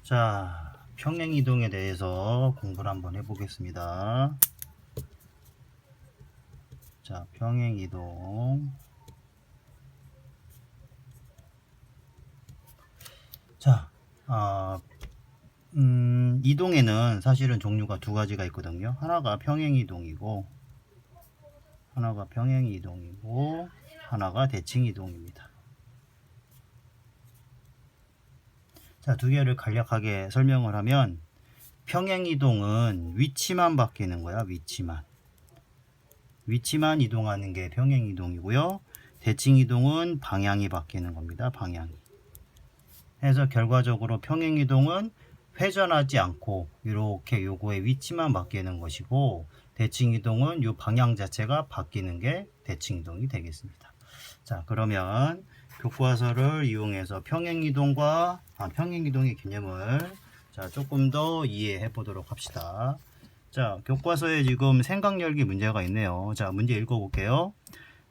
자, 평행이동에 대해서 공부를 한번 해보겠습니다. 자, 평행이동. 자, 이동에는 사실은 종류가 두 가지가 있거든요. 하나가 평행이동이고, 하나가 대칭이동입니다. 자, 두 개를 간략하게 설명을 하면, 평행이동은 위치만 바뀌는 거야, 위치만 이동하는 게 평행이동이고요. 대칭이동은 방향이 바뀌는 겁니다, 방향이. 그래서 결과적으로 평행이동은 회전하지 않고 이렇게 요거의 위치만 바뀌는 것이고, 대칭이동은 요 방향 자체가 바뀌는 게 대칭이동이 되겠습니다. 자, 그러면 교과서를 이용해서 평행이동의 개념을 조금 더 이해해 보도록 합시다. 자, 교과서에 지금 생각열기 문제가 있네요. 자, 문제 읽어볼게요.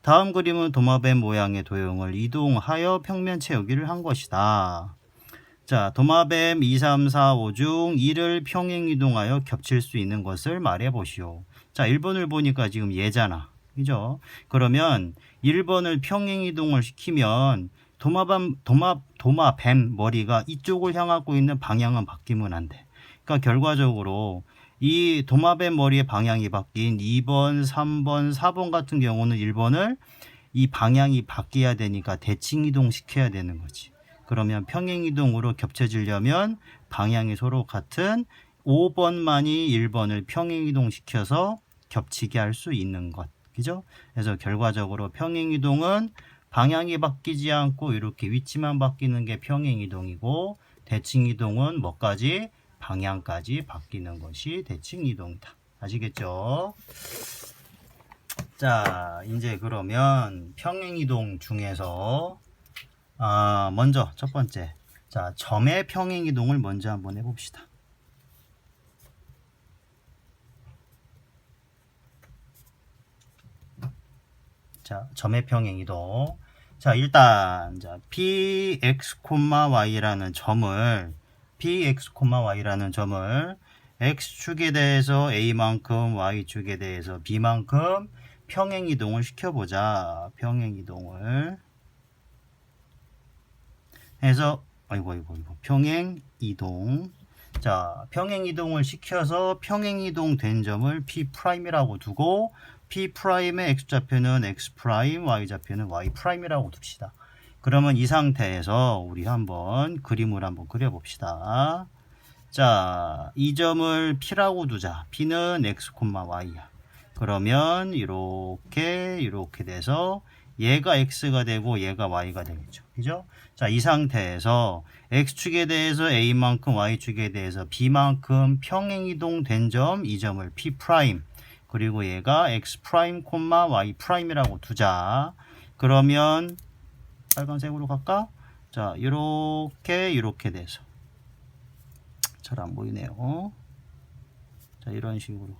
다음 그림은 도마뱀 모양의 도형을 이동하여 평면 채우기를 한 것이다. 자, 도마뱀 2, 3, 4, 5 중 2를 평행 이동하여 겹칠 수 있는 것을 말해 보시오. 자, 1번을 보니까 지금 얘잖아. 그죠? 그러면 1번을 평행 이동을 시키면 도마뱀 머리가 이쪽을 향하고 있는 방향은 바뀌면 안 돼. 그러니까 결과적으로 이 도마뱀 머리의 방향이 바뀐 2번, 3번, 4번 같은 경우는 1번을 이 방향이 바뀌어야 되니까 대칭 이동 시켜야 되는 거지. 그러면 평행 이동으로 겹쳐지려면 방향이 서로 같은 5번만이 1번을 평행 이동 시켜서 겹치게 할 수 있는 것. 그죠? 그래서 결과적으로 평행 이동은 방향이 바뀌지 않고 이렇게 위치만 바뀌는 게 평행 이동이고, 대칭 이동은 뭐까지? 방향까지 바뀌는 것이 대칭 이동이다. 아시겠죠? 자, 이제 그러면 평행 이동 중에서 먼저 첫 번째, 자, 점의 평행 이동을 먼저 한번 해봅시다. 자, 점의 평행 이동. 자, 일단 px, y라는 점을 x축에 대해서 a만큼, y축에 대해서 b만큼 평행 이동을 시켜보자. 평행 이동을 해서 평행 이동. 자, 평행 이동을 시켜서 평행 이동 된 점을 P'이라고 두고, P'의 X좌표는 X', Y좌표는 Y'이라고 둡시다. 그러면 이 상태에서 우리 한번 그림을 한번 그려봅시다. 자, 이 점을 P라고 두자. P는 X, Y야. 그러면 이렇게 돼서 얘가 X가 되고 얘가 Y가 되겠죠. 그죠? 자, 이 상태에서 X축에 대해서 A만큼, Y축에 대해서 B만큼 평행이동 된 점, 이 점을 P', 그리고 얘가 X', Y'이라고 두자. 그러면 빨간색으로 갈까? 자, 이렇게 돼서 잘 안 보이네요. 자, 이런 식으로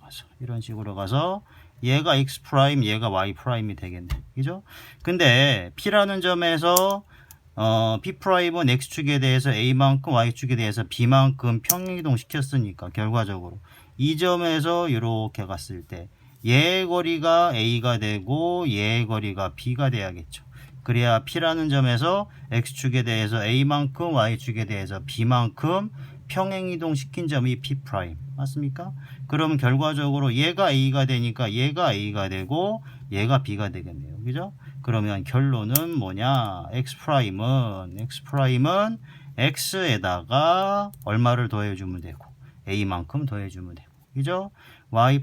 가서 얘가 X', 얘가 Y'이 되겠네. 그죠? 근데 P라는 점에서 P'은 X축에 대해서 A만큼, Y축에 대해서 B만큼 평행이동 시켰으니까 결과적으로 이 점에서 이렇게 갔을 때 얘의 거리가 A가 되고 얘의 거리가 B가 돼야겠죠. 그래야 P라는 점에서 X축에 대해서 A만큼, Y축에 대해서 B만큼 평행이동 시킨 점이 P'. 맞습니까? 그러면 결과적으로 얘가 A가 되니까 얘가 A가 되고 얘가 B가 되겠네요. 그죠? 그러면 결론은 뭐냐? X'은 X에다가 얼마를 더해주면 되고 A만큼 더해주면 되고. 그죠? Y',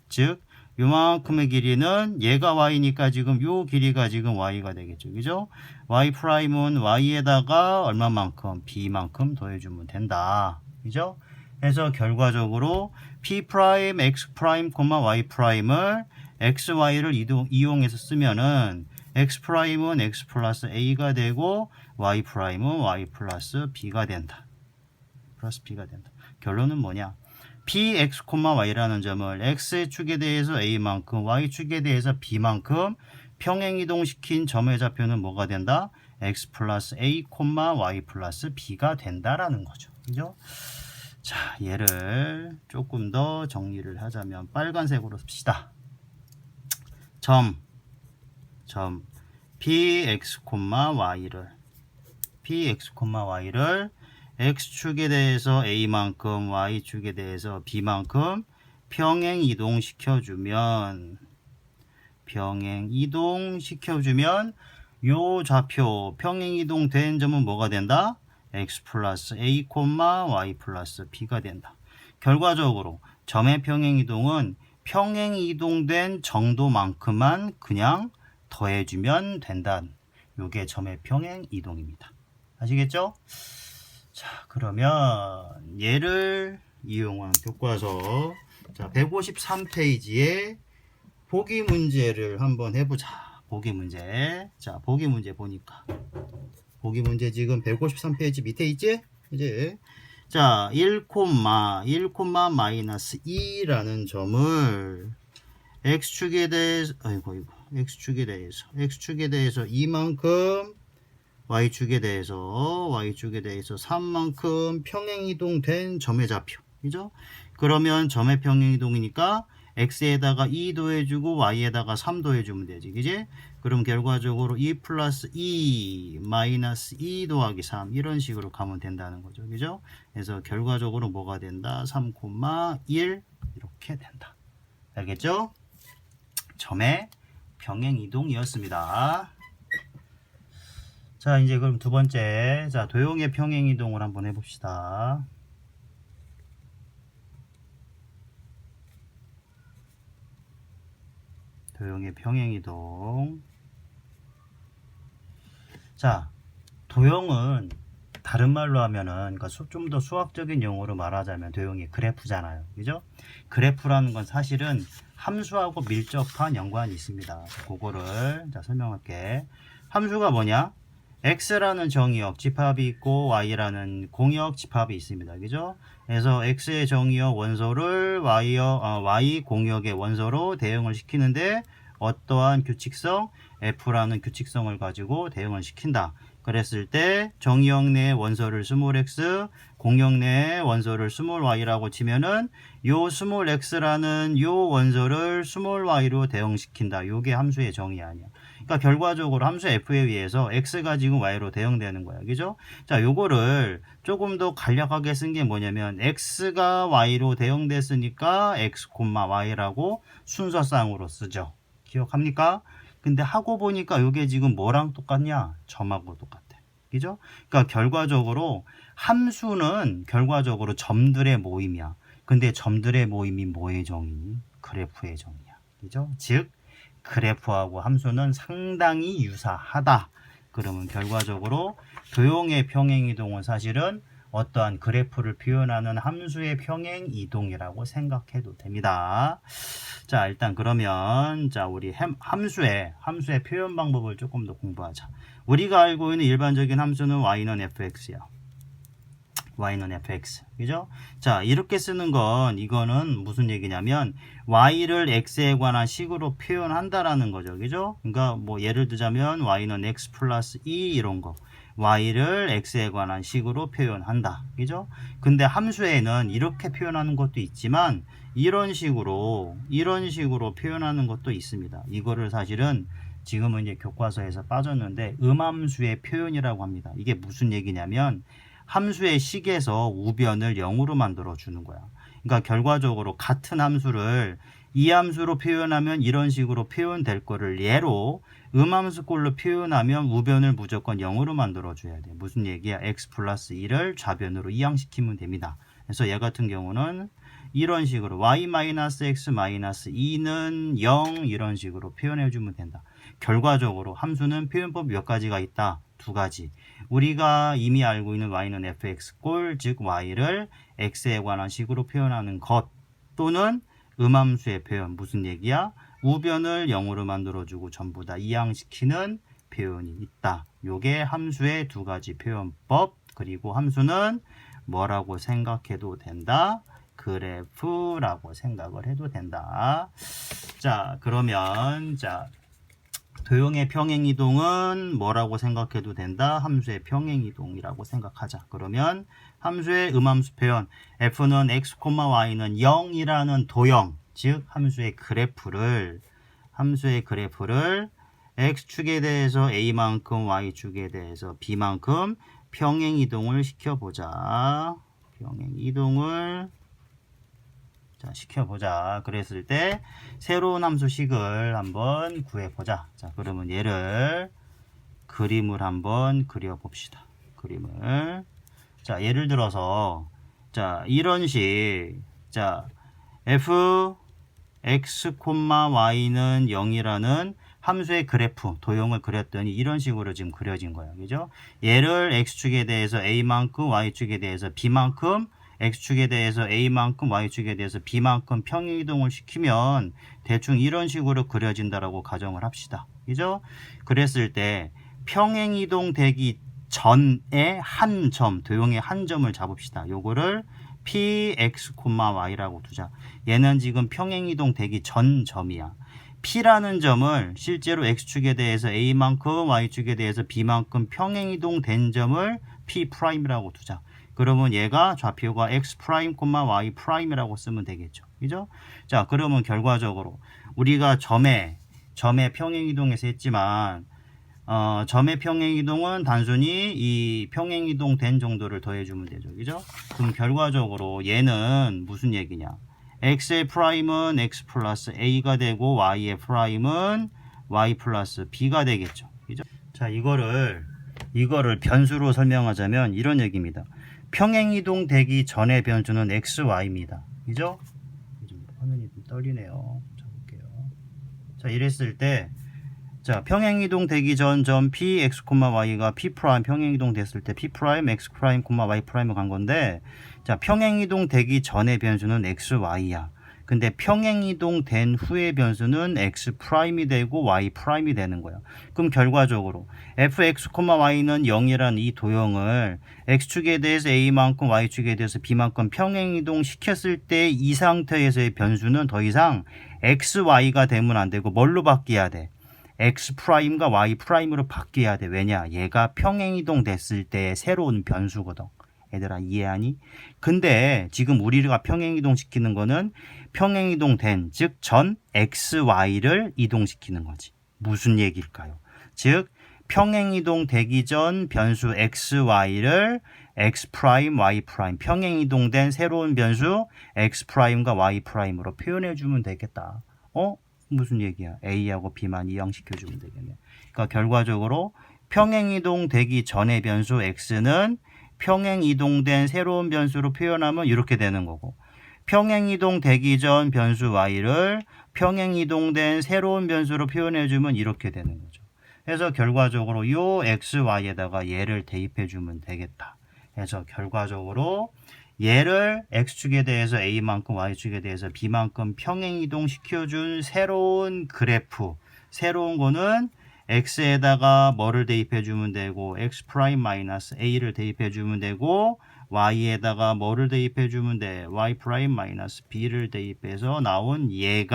즉 요만큼의 길이는 얘가 Y니까 지금 요 길이가 지금 Y가 되겠죠. 그죠? Y'은 Y에다가 얼마만큼? B만큼 더해주면 된다. 그죠? 그래서 결과적으로 P', X', Y''을 X, Y를 이용해서 쓰면은 X'은 X 플러스 A가 되고 Y'은 Y 플러스 B가 된다. 결론은 뭐냐? Px, Y라는 점을 X축에 대해서 A만큼, Y축에 대해서 B만큼 평행이동시킨 점의 좌표는 뭐가 된다? x 플러스 a, y 플러스 b가 된다라는 거죠. 그죠? 자, 얘를 조금 더 정리를 하자면 빨간색으로 씁시다. 점 px, y를 x축에 대해서 a만큼 y축에 대해서 b만큼 평행 이동시켜주면 요 좌표 평행 이동된 점은 뭐가 된다? x 플러스 a, y 플러스 b가 된다. 결과적으로 점의 평행 이동은 평행 이동된 정도만큼만 그냥 더해주면 된다. 요게 점의 평행 이동입니다. 아시겠죠? 자, 그러면 얘를 이용한 교과서, 자, 153페이지에 보기 문제를 한번 해보자. 보기 문제. 자, 보기 문제 보니까 보기 문제 지금 153페이지 밑에 있지? 이제 자, 1, 마이너스 2라는 점을 x축에 대해서 x축에 대해서 2만큼 y축에 대해서 3만큼 평행이동된 점의 좌표. 그죠? 그러면 점의 평행이동이니까 x에다가 2 더해주고 y에다가 3 더해주면 되지. 그지? 그럼 결과적으로 2 플러스 2 마이너스 2 더하기 3 이런 식으로 가면 된다는 거죠. 그죠? 그래서 결과적으로 뭐가 된다? 3,1 이렇게 된다. 알겠죠? 점의 평행이동이었습니다. 자, 이제 그럼 두 번째, 자, 도형의 평행이동을 한번 해봅시다. 도형의 평행이동. 자, 도형은 다른 말로 하면은, 그러니까 좀 더 수학적인 용어로 말하자면 도형이 그래프잖아요. 그죠? 그래프라는 건 사실은 함수하고 밀접한 연관이 있습니다. 그거를 자, 설명할게. 함수가 뭐냐? x라는 정의역 집합이 있고 y라는 공역 집합이 있습니다. 그죠? 그래서 x의 정의역 원소를 y 공역의 원소로 대응을 시키는데 어떠한 규칙성 f라는 규칙성을 가지고 대응을 시킨다. 그랬을 때 정의역 내의 원소를 스몰 x, 공역 내의 원소를 스몰 y라고 치면은 요 스몰 x라는 요 원소를 스몰 y로 대응시킨다. 요게 함수의 정의 아니야. 그러니까 결과적으로 함수 f에 의해서 x가 지금 y로 대응되는 거야. 그죠? 자, 요거를 조금 더 간략하게 쓴 게 뭐냐면 x가 y로 대응됐으니까 x, y라고 순서상으로 쓰죠. 기억합니까? 근데 하고 보니까 요게 지금 뭐랑 똑같냐? 점하고 똑같아. 그죠? 그러니까 결과적으로 함수는 결과적으로 점들의 모임이야. 근데 점들의 모임이 뭐의 정의니? 그래프의 정의야. 그죠? 즉 그래프하고 함수는 상당히 유사하다. 그러면 결과적으로 도형의 평행이동은 사실은 어떠한 그래프를 표현하는 함수의 평행이동이라고 생각해도 됩니다. 자, 일단 그러면 자, 우리 함수의 표현 방법을 조금 더 공부하자. 우리가 알고 있는 일반적인 함수는 y는 fx야. y는 fx. 그죠? 자, 이렇게 쓰는 건 이거는 무슨 얘기냐면 y를 x에 관한 식으로 표현한다라는 거죠. 그죠? 그러니까 뭐 예를 들자면 y는 x 플러스 2 이런 거. y를 x에 관한 식으로 표현한다. 그죠? 근데 함수에는 이렇게 표현하는 것도 있지만 이런 식으로 표현하는 것도 있습니다. 이거를 사실은 지금은 이제 교과서에서 빠졌는데 음함수의 표현이라고 합니다. 이게 무슨 얘기냐면 함수의 식에서 우변을 0으로 만들어 주는 거야. 그러니까 결과적으로 같은 함수를 이 함수로 표현하면 이런 식으로 표현될 거를 예로 음함수꼴로 표현하면 우변을 무조건 0으로 만들어 줘야 돼. 무슨 얘기야? x 플러스 2를 좌변으로 이항시키면 됩니다. 그래서 얘 같은 경우는 이런 식으로 y-x-2는 0 이런 식으로 표현해 주면 된다. 결과적으로 함수는 표현법 몇 가지가 있다? 두 가지. 우리가 이미 알고 있는 y는 fx꼴, 즉 y를 x에 관한 식으로 표현하는 것 또는 음함수의 표현, 무슨 얘기야? 우변을 0으로 만들어주고 전부 다 이항시키는 표현이 있다. 요게 함수의 두 가지 표현법. 그리고 함수는 뭐라고 생각해도 된다? 그래프라고 생각을 해도 된다. 자, 그러면 자 도형의 평행이동은 뭐라고 생각해도 된다? 함수의 평행이동이라고 생각하자. 그러면 함수의 음함수 표현 f는 x, y는 0이라는 도형, 즉 함수의 그래프를 x축에 대해서 a만큼 y축에 대해서 b만큼 평행이동을 시켜보자. 평행이동을 시켜보자. 그랬을 때 새로운 함수식을 한번 구해보자. 자, 그러면 얘를 그림을 한번 그려봅시다. 그림을. 자, 예를 들어서 자, 이런 식. 자, f x, y는 0이라는 함수의 그래프, 도형을 그렸더니 이런 식으로 지금 그려진 거야. 그죠? 얘를 x축에 대해서 a만큼, y축에 대해서 b만큼, x축에 대해서 a만큼, y축에 대해서 b만큼 평행이동을 시키면 대충 이런 식으로 그려진다라고 가정을 합시다. 그죠? 그랬을 때 평행이동 되기 전에 한 점, 도형의 한 점을 잡읍시다. 요거를 px, y라고 두자. 얘는 지금 평행이동 되기 전 점이야. P라는 점을 실제로 X축에 대해서 A만큼 Y축에 대해서 B만큼 평행이동 된 점을 P'이라고 두자. 그러면 얘가 좌표가 X', Y'이라고 쓰면 되겠죠. 그죠? 자, 그러면 결과적으로 우리가 점의 평행이동에서 했지만 점의 평행이동은 단순히 이 평행이동 된 정도를 더해주면 되죠. 그죠? 그럼 결과적으로 얘는 무슨 얘기냐? x의 프라임은 x 플러스 a가 되고 y의 프라임은 y 플러스 b가 되겠죠. 그죠? 자, 이거를 변수로 설명하자면 이런 얘기입니다. 평행이동 되기 전의 변수는 x, y입니다. 그죠? 화면이 좀 떨리네요. 잡을게요. 자, 이랬을 때 자, 평행이동 되기 전 점 p, x, y가 p 프라임 평행이동 됐을 때 p 프라임, x 프라임, y 프라임을 간 건데 자, 평행이동 되기 전의 변수는 x, y야. 근데 평행이동 된 후의 변수는 x 프라임이 되고 y 프라임이 되는 거야. 그럼 결과적으로 fx, y는 0이라는 이 도형을 x축에 대해서 a만큼 y축에 대해서 b만큼 평행이동 시켰을 때 이 상태에서의 변수는 더 이상 x, y가 되면 안 되고 뭘로 바뀌어야 돼? x 프라임과 y 프라임으로 바뀌어야 돼. 왜냐? 얘가 평행이동 됐을 때 새로운 변수거든. 얘들아 이해하니? 근데 지금 우리가 평행이동 시키는 거는 평행이동 된, 즉 전 x, y를 이동시키는 거지. 무슨 얘기일까요? 즉 평행이동 되기 전 변수 x, y를 x 프라임, y 프라임, 평행이동된 새로운 변수 x 프라임과 y 프라임으로 표현해 주면 되겠다. 무슨 얘기야? A하고 B만 이항시켜주면 되겠네. 그러니까 결과적으로 평행이동 되기 전의 변수 X는 평행이동된 새로운 변수로 표현하면 이렇게 되는 거고 평행이동 되기 전 변수 Y를 평행이동된 새로운 변수로 표현해주면 이렇게 되는 거죠. 그래서 결과적으로 요 X, Y에다가 얘를 대입해주면 되겠다. 그래서 결과적으로 얘를 x축에 대해서 a만큼 y축에 대해서 b만큼 평행이동 시켜준 새로운 그래프, 새로운 거는 x에다가 뭐를 대입해주면 되고 x 프라임 마이너스 a를 대입해주면 되고 y에다가 뭐를 대입해주면 돼? y 프라임 마이너스 b를 대입해서 나온 얘를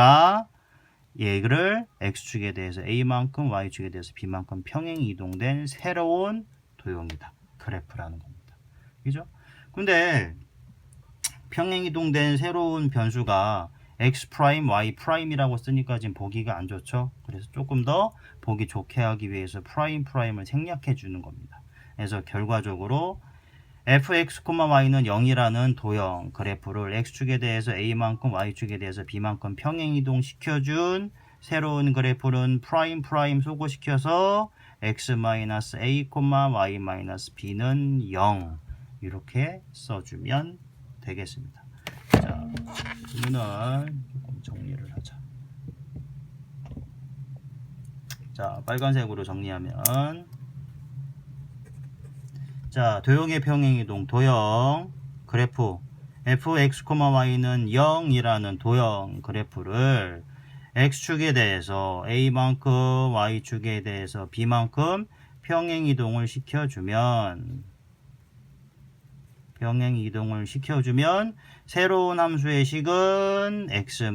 x축에 대해서 a만큼 y축에 대해서 b만큼 평행이동된 새로운 도형이다. 그래프라는 겁니다. 그죠? 근데 평행이동된 새로운 변수가 x 프라임, y 프라임이라고 쓰니까 지금 보기가 안 좋죠. 그래서 조금 더 보기 좋게 하기 위해서 프라임을 생략해 주는 겁니다. 그래서 결과적으로 fx, y는 0이라는 도형 그래프를 x축에 대해서 a만큼 y축에 대해서 b만큼 평행이동 시켜준 새로운 그래프는 프라임 소거시켜서 x-a, y-b는 0 이렇게 써주면 되겠습니다. 자, 그러면은 조금 정리를 하자. 자, 빨간색으로 정리하면 자, 도형의 평행이동 도형 그래프 fx, y는 0이라는 도형 그래프를 x축에 대해서 a만큼 y축에 대해서 b만큼 평행이동을 시켜주면 새로운 함수의 식은 x-a,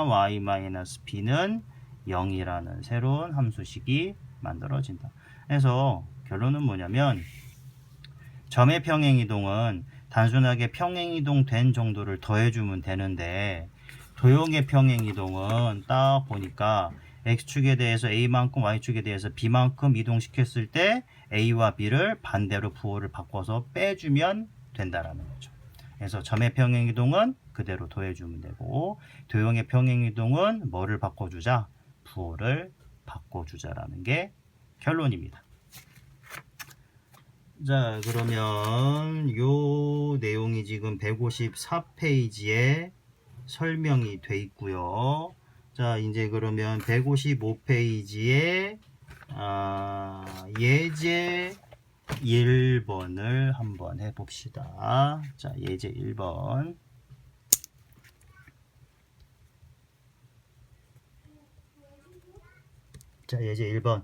y-b는 0이라는 새로운 함수식이 만들어진다. 그래서 결론은 뭐냐면 점의 평행이동은 단순하게 평행이동 된 정도를 더해주면 되는데 도형의 평행이동은 딱 보니까 x축에 대해서 a만큼 y축에 대해서 b만큼 이동시켰을 때 a와 b를 반대로 부호를 바꿔서 빼주면 된다라는 거죠. 그래서 점의 평행이동은 그대로 더해주면 되고 도형의 평행이동은 뭐를 바꿔주자? 부호를 바꿔주자라는 게 결론입니다. 자, 그러면 요 내용이 지금 154페이지에 설명이 돼 있고요. 자, 이제 그러면 155페이지에 예제 1번을 한번 해봅시다. 자, 예제 1번. 자, 예제 1번.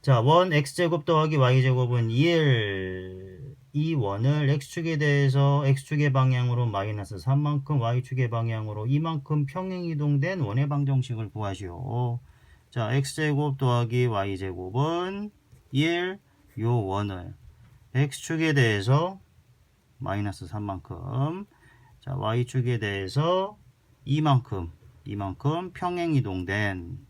자, 원 x제곱 더하기 y제곱은 1. 이 원을 x축에 대해서 x축의 방향으로 마이너스 3만큼 y축의 방향으로 이만큼 평행이동된 원의 방정식을 구하시오. 자, x제곱 더하기 y제곱은 1. 요 원을 x축에 대해서 마이너스 3만큼 자, y축에 대해서 이만큼 평행이동된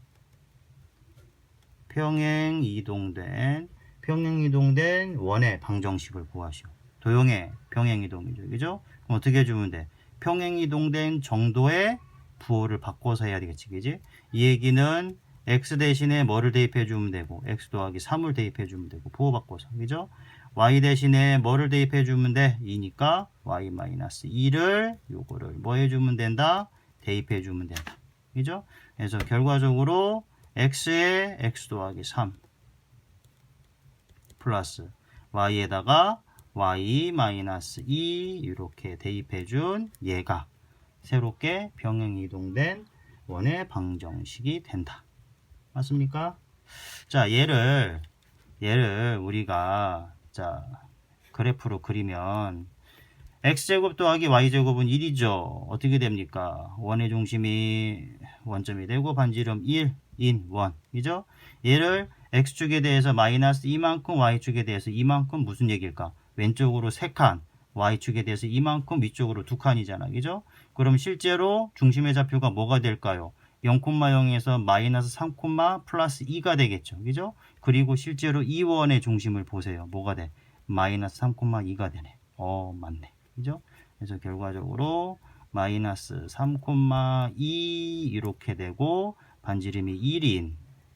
원의 방정식을 구하시오. 도형의 평행이동이죠. 그죠? 그럼 어떻게 해주면 돼? 평행이동된 정도의 부호를 바꿔서 해야 되겠지. 그지? 이 얘기는 x 대신에 뭐를 대입해 주면 되고 x 더하기 3을 대입해 주면 되고 부호 바꿔서. 그죠? y 대신에 뭐를 대입해 주면 돼? 2니까 y-2를 요거를 뭐 해주면 된다? 대입해 주면 된다. 그죠? 그래서 결과적으로 x에 x 더하기 3 플러스 y에다가 y-2 이렇게 대입해준 얘가 새롭게 평행이동된 원의 방정식이 된다. 맞습니까? 자, 얘를 우리가 자 그래프로 그리면 x제곱 더하기 y제곱은 1이죠. 어떻게 됩니까? 원의 중심이 원점이 되고 반지름 1인 원이죠. 얘를 x축에 대해서 마이너스 이만큼 y축에 대해서 이만큼 무슨 얘기일까? 왼쪽으로 3칸 y축에 대해서 이만큼 위쪽으로 2칸이잖아. 그죠? 그럼 실제로 중심의 좌표가 뭐가 될까요? 0,0에서 마이너스 3, 플러스 2가 되겠죠. 그죠? 그리고 실제로 이 원의 중심을 보세요. 뭐가 돼? 마이너스 3,2가 되네. 맞네. 그죠? 그래서 결과적으로 마이너스 3,2 이렇게 되고 반지름이 1인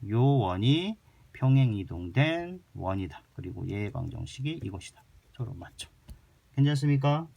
요 원이 평행이동된 원이다. 그리고 얘의 방정식이 이것이다. 서로 맞죠? 괜찮습니까?